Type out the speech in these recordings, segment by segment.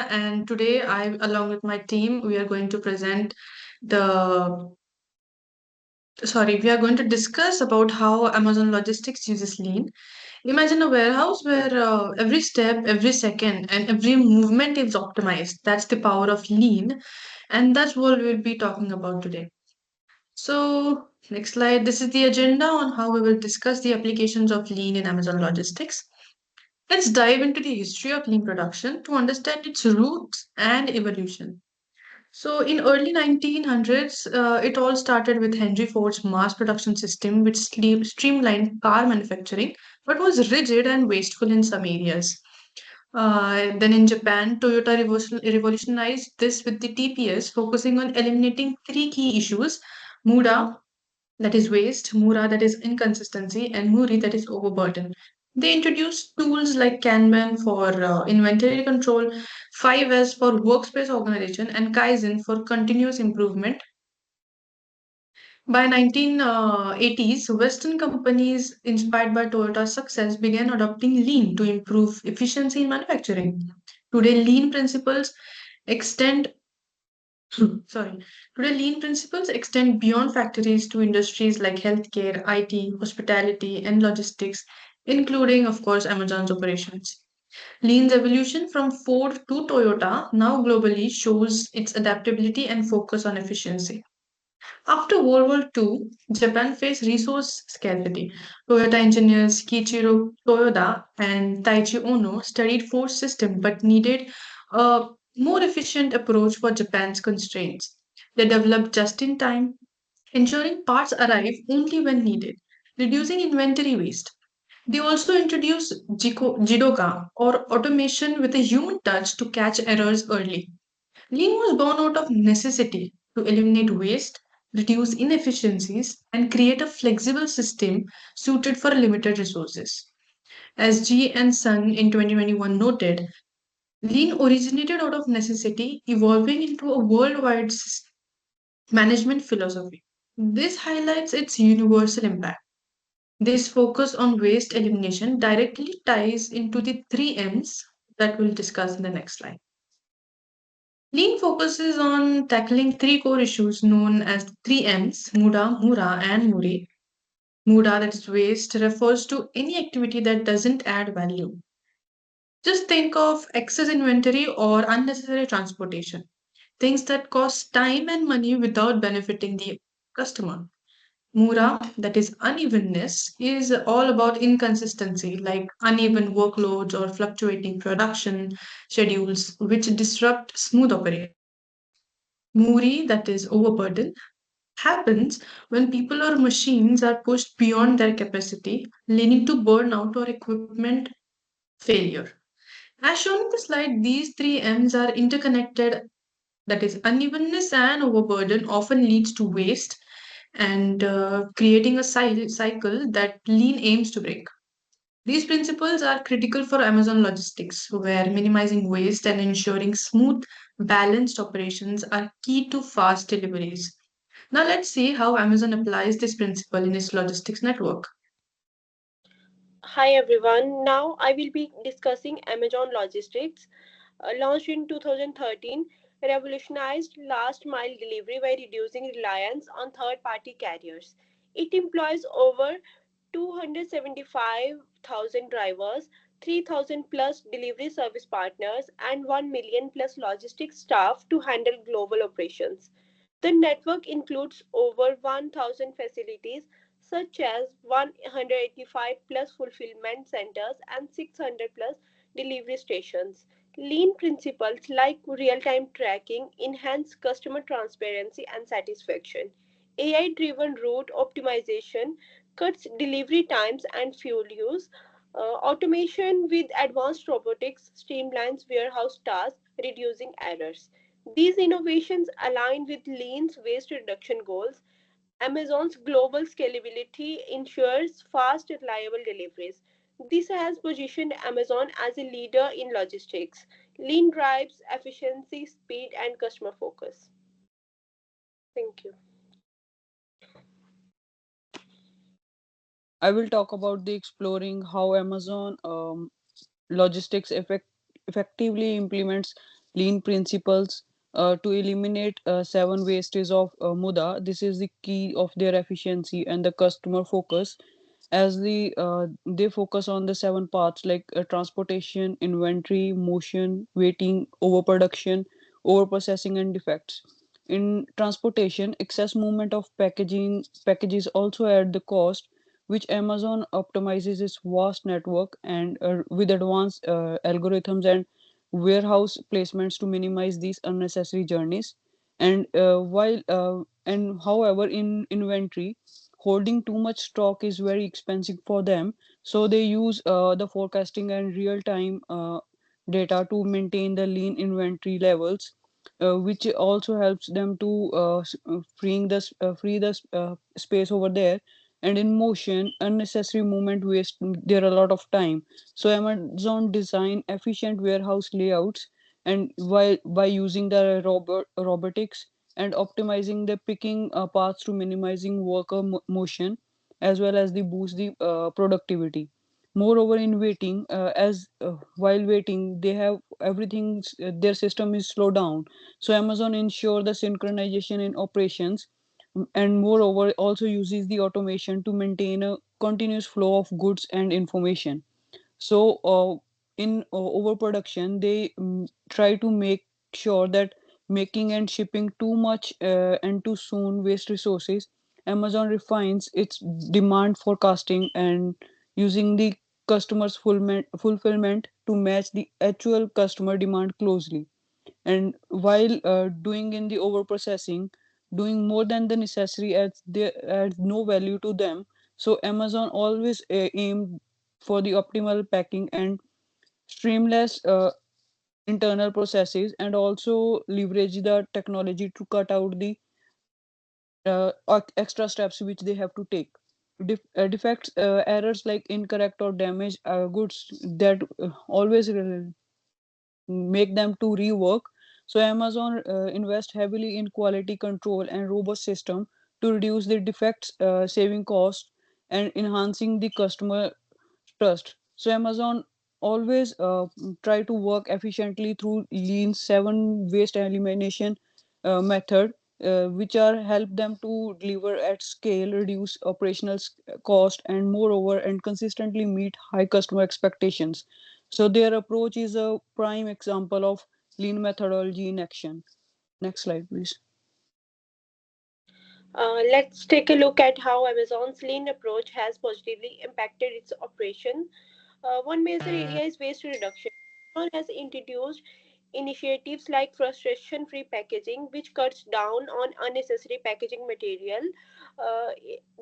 and today along with my team, we are going to present the, we are going to discuss about how Amazon Logistics uses Lean. Imagine a warehouse where every step, every second, and every movement is optimized. That's the power of Lean, and that's what we'll be talking about today. So, next slide. This is the agenda on how we will discuss the applications of Lean in Amazon Logistics. Let's dive into the history of lean production to understand its roots and evolution. So, in early 1900s, it all started with Henry Ford's mass production system, which streamlined car manufacturing, but was rigid and wasteful in some areas. Then in Japan, Toyota revolutionized this with the TPS, focusing on eliminating three key issues: Muda, that is waste, Mura, that is inconsistency, and Muri, that is overburden. They introduced tools like Kanban for inventory control, 5S for workspace organization, and Kaizen for continuous improvement. By 1980s, Western companies inspired by Toyota's success began adopting lean to improve efficiency in manufacturing. Today, lean principles extend Sorry. Today, lean principles extend beyond factories to industries like healthcare, IT, hospitality, and logistics, including, of course, Amazon's operations. Lean's evolution from Ford to Toyota now globally shows its adaptability and focus on efficiency. After World War II, Japan faced resource scarcity. Toyota engineers Kiichiro Toyoda and Taichi Ono studied Ford's system but needed a more efficient approach for Japan's constraints. They developed just in time, ensuring parts arrive only when needed, reducing inventory waste. They also introduced Jidoka, or automation with a human touch to catch errors early. Lean was born out of necessity to eliminate waste, reduce inefficiencies, and create a flexible system suited for limited resources. As G and Sun in 2021 noted, Lean originated out of necessity, evolving into a worldwide management philosophy. This highlights its universal impact. This focus on waste elimination directly ties into the three M's that we'll discuss in the next slide. Lean focuses on tackling three core issues known as three M's: Muda, Mura, and Muri. Muda, that is waste, refers to any activity that doesn't add value. Just think of excess inventory or unnecessary transportation, things that cost time and money without benefiting the customer. Mura, that is unevenness, is all about inconsistency, like uneven workloads or fluctuating production schedules, which disrupt smooth operations. Muri, that is overburden, happens when people or machines are pushed beyond their capacity, leading to burnout or equipment failure. As shown in the slide, these three M's are interconnected, that is, unevenness and overburden often leads to waste and creating a cycle that Lean aims to break. These principles are critical for Amazon logistics, where minimizing waste and ensuring smooth, balanced operations are key to fast deliveries. Now, let's see how Amazon applies this principle in its logistics network. Hi everyone. Now I will be discussing Amazon Logistics. Launched in 2013, revolutionized last mile delivery by reducing reliance on third party carriers. It employs over 275,000 drivers, 3,000 plus delivery service partners, and 1 million plus logistics staff to handle global operations. The network includes over 1,000 facilities such as 185 plus fulfillment centers and 600 plus delivery stations. Lean principles like real time tracking enhance customer transparency and satisfaction. AI driven route optimization cuts delivery times and fuel use. Automation with advanced robotics streamlines warehouse tasks, reducing errors. These innovations align with Lean's waste reduction goals. Amazon's global scalability ensures fast, reliable deliveries. This has positioned Amazon as a leader in logistics. Lean drives efficiency, speed, and customer focus. Thank you. I will talk about the exploring how Amazon logistics effectively implements lean principles to eliminate seven wastes of muda. This is the key of their efficiency and the customer focus, as they focus on the seven parts like transportation, inventory, motion, waiting, overproduction, overprocessing, and defects. In transportation, excess movement of packages also add the cost, which Amazon optimizes its vast network and with advanced algorithms and warehouse placements to minimize these unnecessary journeys. And however, in inventory, holding too much stock is very expensive for them, so they use the forecasting and real time data to maintain the lean inventory levels, which also helps them to free the space over there. And in motion, unnecessary movement waste there a lot of time, so Amazon design efficient warehouse layouts, and while by using the robotics and optimizing the picking paths to minimizing worker motion, as well as the boost the productivity. Moreover, in waiting, as while waiting, they have everything. Their system is slowed down, so Amazon ensure the synchronization in operations, and moreover also uses the automation to maintain a continuous flow of goods and information. So, in overproduction, they try to make sure that making and shipping too much and too soon waste resources. Amazon refines its demand forecasting and using the customer's fulfillment to match the actual customer demand closely. And while doing in the overprocessing, doing more than the necessary adds no value to them. So Amazon always aim for the optimal packing and streamless internal processes, and also leverage the technology to cut out the extra steps which they have to take. Defects, errors like incorrect or damaged goods that always make them to rework. So Amazon invest heavily in quality control and robust system to reduce the defects, saving costs and enhancing the customer trust. So Amazon always try to work efficiently through Lean 7 waste elimination method, which are help them to deliver at scale, reduce operational cost, and moreover, and consistently meet high customer expectations. So their approach is a prime example of Lean methodology in action. Next slide, please. Let's take a look at how Amazon's lean approach has positively impacted its operation. One major area is waste reduction. Amazon has introduced initiatives like frustration free packaging, which cuts down on unnecessary packaging material. Uh,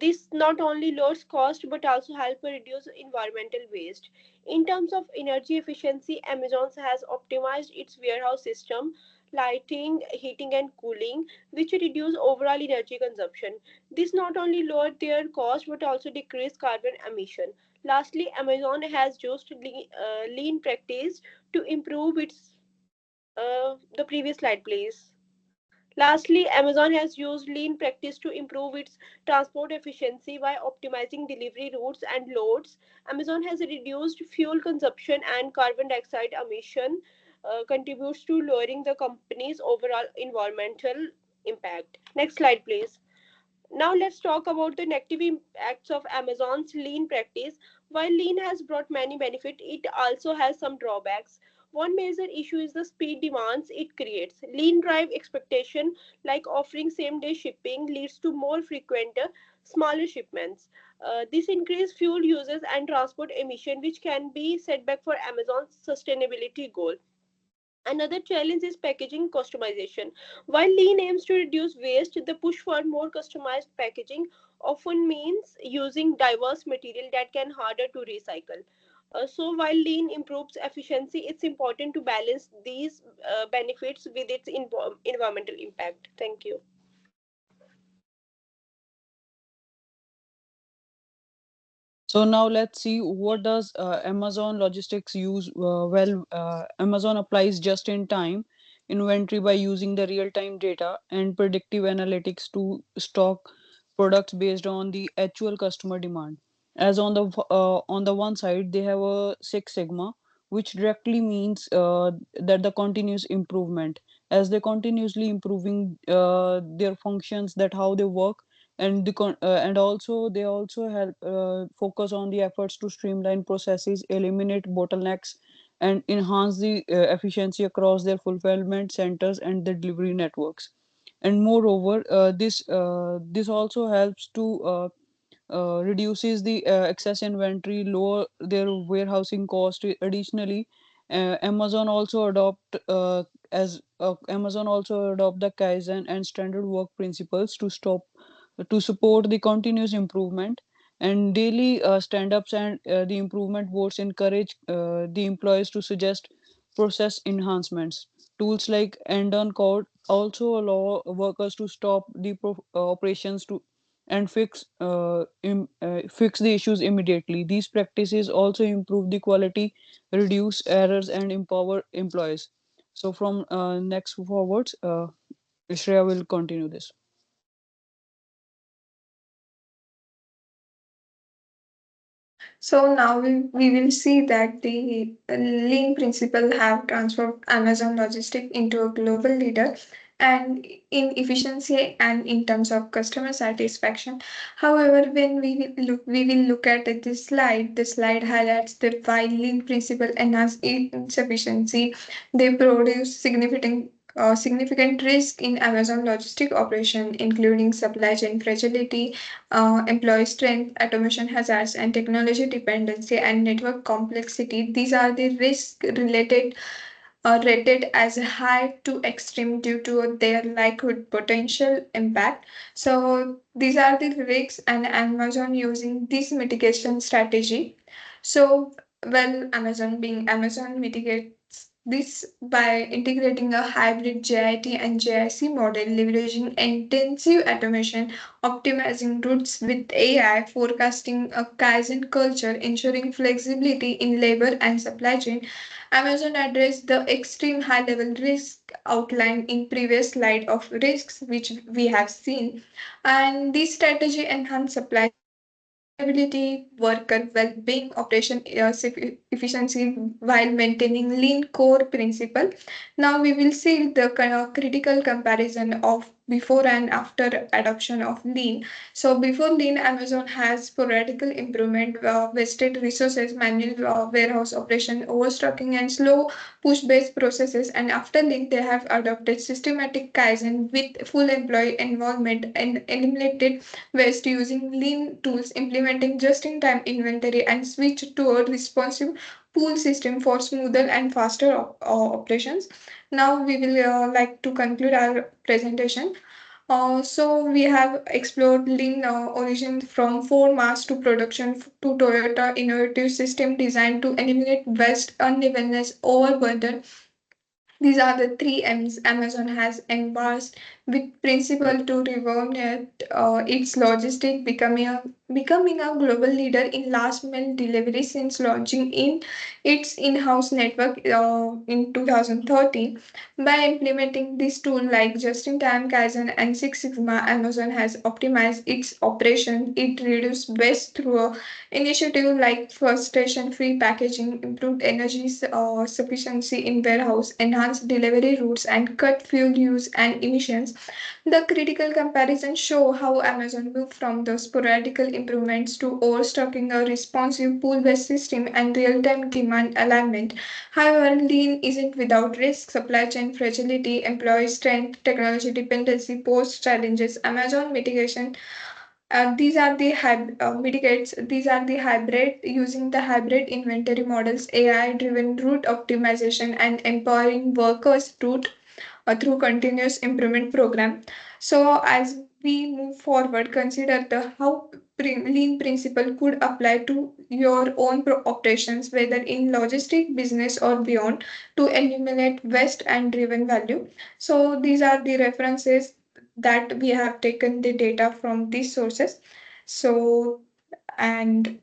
this not only lowers cost but also helps reduce environmental waste. In terms of energy efficiency, Amazon has optimized its warehouse system, lighting, heating, and cooling, which reduce overall energy consumption. This not only lowered their cost but also decreased carbon emission. Lastly, Amazon has used lean practice to improve its the previous slide, please. Lastly, Amazon has used lean practice to improve its transport efficiency by optimizing delivery routes and loads. Amazon has reduced fuel consumption and carbon dioxide emission, contributes to lowering the company's overall environmental impact. Next slide, please. Now let's talk about the negative impacts of Amazon's lean practice. While lean has brought many benefits, it also has some drawbacks. One major issue is the speed demands it creates. Lean drive expectation, like offering same day shipping, leads to more frequent, smaller shipments. This increased fuel uses and transport emission, which can be setback for Amazon's sustainability goal. Another challenge is packaging customization. While Lean aims to reduce waste, the push for more customized packaging often means using diverse material that can harder to recycle. So while Lean improves efficiency, it's important to balance these benefits with its environmental impact. Thank you. So now let's see what does Amazon Logistics use. Amazon applies just-in-time inventory by using the real-time data and predictive analytics to stock products based on the actual customer demand. As on the one side, they have a Six Sigma, which directly means that the continuous improvement, as they continuously improving their functions, that how they work. And also they also help focus on the efforts to streamline processes, eliminate bottlenecks, and enhance the efficiency across their fulfillment centers and the delivery networks. And moreover, this also helps to reduces the excess inventory, lower their warehousing cost. Additionally, Amazon also adopt the Kaizen and standard work principles to support the continuous improvement. And daily stand-ups and the improvement boards encourage the employees to suggest process enhancements. Tools like end on code also allow workers to stop the operations to and fix the issues immediately. These practices also improve the quality, reduce errors, and empower employees. So from next forwards, Shreya will continue this. So now we will see that the lean principle have transformed Amazon Logistics into a global leader and in efficiency and in terms of customer satisfaction. However, when we will look at this slide, the slide highlights that while lean principle enhance efficiency, they produce significant risk in Amazon logistic operation, including supply chain fragility, employee strength, automation hazards, and technology dependency and network complexity. These are the risks related rated as high to extreme due to their likelihood potential impact. So these are the risks and Amazon using this mitigation strategy. So well, Amazon being Amazon mitigates this by integrating a hybrid JIT and JIC model, leveraging intensive automation, optimizing routes with AI, forecasting a Kaizen culture, ensuring flexibility in labor and supply chain. Amazon addressed the extreme high level risk outlined in previous slide of risks which we have seen, and this strategy enhanced supply chain reliability, worker well-being, operation efficiency while maintaining lean core principle. Now we will see the critical comparison of before and after adoption of lean. So before lean, Amazon has sporadical improvement, wasted resources, manual warehouse operation, overstocking, and slow push-based processes. And after lean, they have adopted systematic kaizen with full employee involvement and eliminated waste using lean tools, implementing just-in-time inventory, and switch to a responsive pool system for smoother and faster operations. Now we will like to conclude our presentation. So we have explored lean origin from 4 mass to production to Toyota innovative system designed to eliminate waste, unevenness, overburden. These are the three M's Amazon has embarked with principle to revolve its logistic, becoming a global leader in last mile delivery since launching in its in-house network in 2013. By implementing this tool like just-in-time Kaizen and Six Sigma, Amazon has optimized its operation. It reduced waste through a initiative like frustration-free packaging, improved energy sufficiency in warehouse, enhanced delivery routes, and cut fuel use and emissions. The critical comparisons show how Amazon moved from the sporadical improvements to overstocking a responsive pool-based system and real-time demand alignment. However, lean isn't without risk. Supply chain fragility, employee strength, technology dependency pose challenges. Amazon mitigation mitigates. These are the hybrid using the hybrid inventory models, AI-driven route optimization, and empowering workers through continuous improvement program. So as we move forward, consider the how lean principle could apply to your own operations, whether in logistic business or beyond, to eliminate waste and driven value. So these are the references that we have taken the data from these sources. So and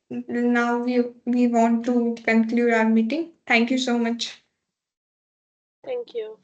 now we want to conclude our meeting. Thank you so much. Thank you.